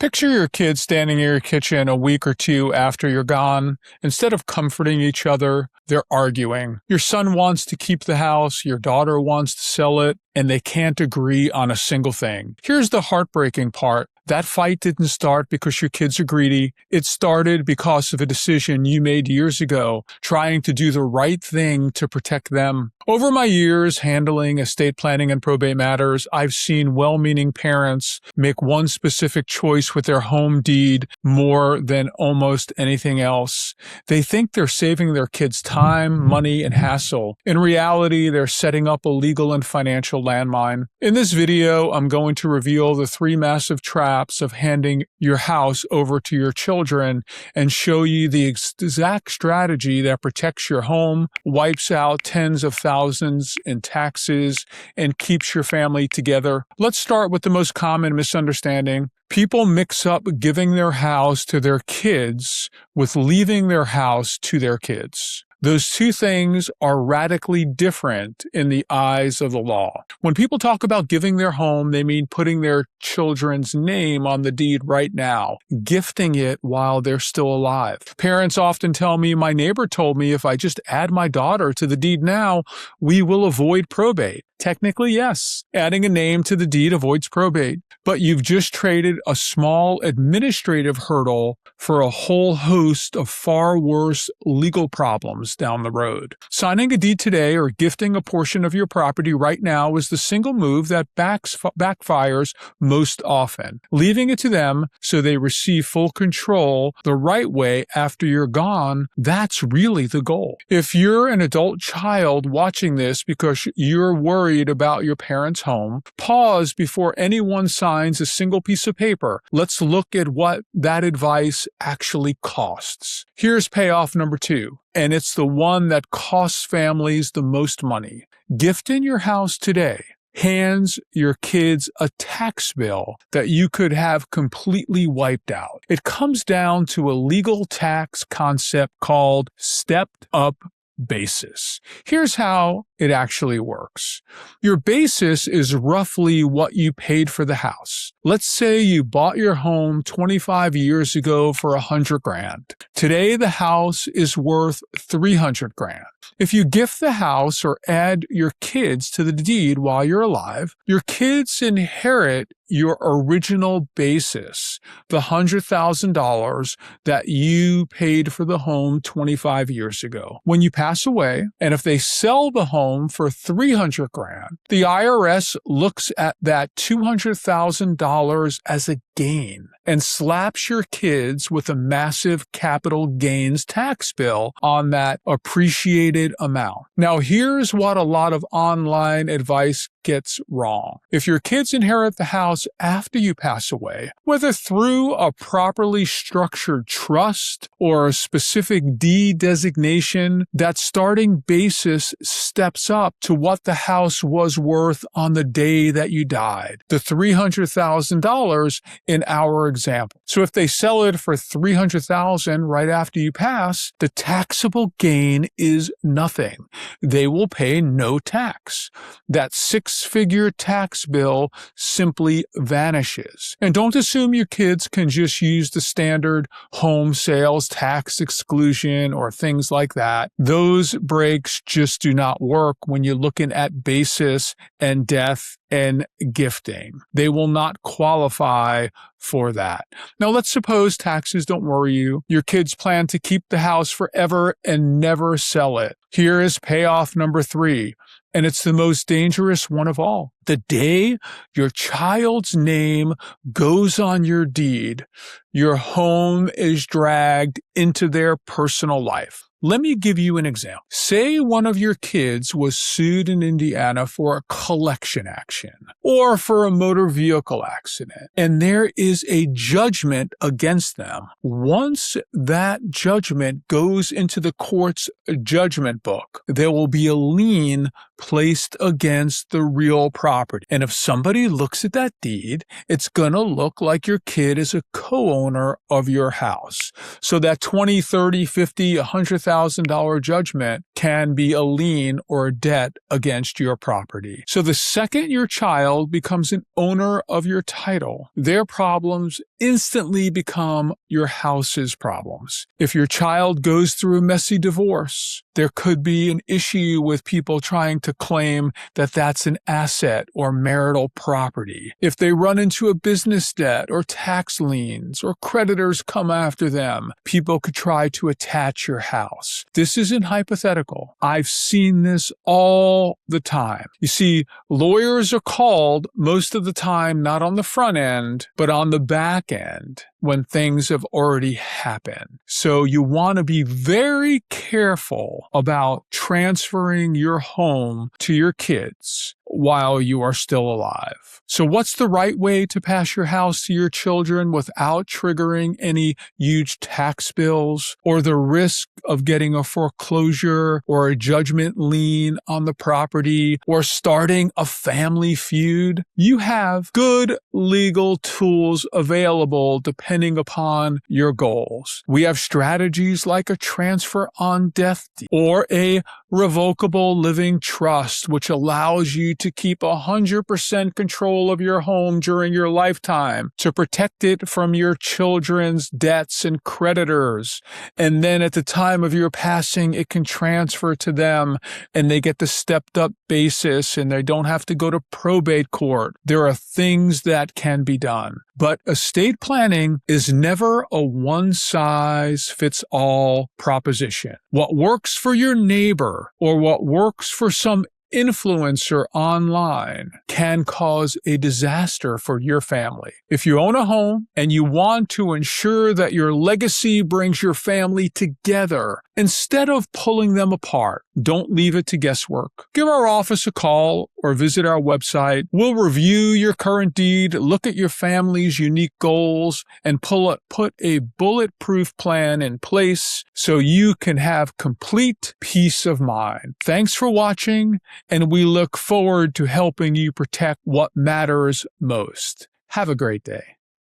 Picture your kids standing in your kitchen a week or two after you're gone. Instead of comforting each other, they're arguing. Your son wants to keep the house, your daughter wants to sell it, and they can't agree on a single thing. Here's the heartbreaking part. That fight didn't start because your kids are greedy. It started because of a decision you made years ago, trying to do the right thing to protect them. Over my years handling estate planning and probate matters, I've seen well-meaning parents make one specific choice with their home deed more than almost anything else. They think they're saving their kids time, money, and hassle. In reality, they're setting up a legal and financial landmine. In this video, I'm going to reveal the 3 massive traps of handing your house over to your children and show you the exact strategy that protects your home, wipes out tens of thousands in taxes, and keeps your family together. Let's start with the most common misunderstanding. People mix up giving their house to their kids with leaving their house to their kids. Those two things are radically different in the eyes of the law. When people talk about giving their home, they mean putting their children's name on the deed right now, gifting it while they're still alive. Parents often tell me, my neighbor told me if I just add my daughter to the deed now, we will avoid probate. Technically, yes. Adding a name to the deed avoids probate, but you've just traded a small administrative hurdle for a whole host of far worse legal problems down the road. Signing a deed today or gifting a portion of your property right now is the single move that backfires most often. Leaving it to them so they receive full control the right way after you're gone, that's really the goal. If you're an adult child watching this because you're worried about your parents' home, pause before anyone signs a single piece of paper. Let's look at what that advice actually costs. Here's payoff number 2, and it's the one that costs families the most money. Gifting your house today hands your kids a tax bill that you could have completely wiped out. It comes down to a legal tax concept called stepped up basis. Here's how it actually works. Your basis is roughly what you paid for the house. Let's say you bought your home 25 years ago for $100,000. Today, the house is worth $300,000. If you gift the house or add your kids to the deed while you're alive, your kids inherit your original basis, the $100,000 that you paid for the home 25 years ago. When you pass away, and if they sell the home for $300,000, the IRS looks at that $200,000 as a gain and slaps your kids with a massive capital gains tax bill on that appreciated amount. Now, here's what a lot of online advice gets wrong. If your kids inherit the house after you pass away, whether through a properly structured trust or a specific deed designation, that starting basis steps up to what the house was worth on the day that you died, the $300,000 in our example. So if they sell it for $300,000 right after you pass, the taxable gain is nothing. They will pay no tax. That six-figure tax bill simply vanishes. And don't assume your kids can just use the standard home sales tax exclusion or things like that. Those breaks just do not work when you're looking at basis and death and gifting. They will not qualify for that. Now, let's suppose taxes don't worry you. Your kids plan to keep the house forever and never sell it. Here is payoff number 3. And it's the most dangerous one of all. The day your child's name goes on your deed, your home is dragged into their personal life. Let me give you an example. Say one of your kids was sued in Indiana for a collection action or for a motor vehicle accident, and there is a judgment against them. Once that judgment goes into the court's judgment book, there will be a lien placed against the real property. property. And if somebody looks at that deed, it's going to look like your kid is a co-owner of your house. So that $20, $30, $50, $100,000 judgment can be a lien or a debt against your property. So the second your child becomes an owner of your title, their problems instantly become your house's problems. If your child goes through a messy divorce, there could be an issue with people trying to claim that that's an asset or marital property. If they run into a business debt or tax liens or creditors come after them, people could try to attach your house. This isn't hypothetical. I've seen this all the time. You see, lawyers are called most of the time not on the front end, but on the back end when things have already happened. So you want to be very careful about transferring your home to your kids while you are still alive. So what's the right way to pass your house to your children without triggering any huge tax bills or the risk of getting a foreclosure or a judgment lien on the property or starting a family feud? You have good legal tools available depending upon your goals. We have strategies like a transfer on death deed or a revocable living trust, which allows you to keep 100% control of your home during your lifetime to protect it from your children's debts and creditors. And then at the time of your passing, it can transfer to them and they get the stepped up basis and they don't have to go to probate court. There are things that can be done. But estate planning is never a one-size-fits-all proposition. What works for your neighbor or what works for some influencer online can cause a disaster for your family. If you own a home and you want to ensure that your legacy brings your family together instead of pulling them apart, don't leave it to guesswork. Give our office a call or visit our website. We'll review your current deed, look at your family's unique goals, and put a bulletproof plan in place so you can have complete peace of mind. Thanks for watching, and we look forward to helping you protect what matters most. Have a great day.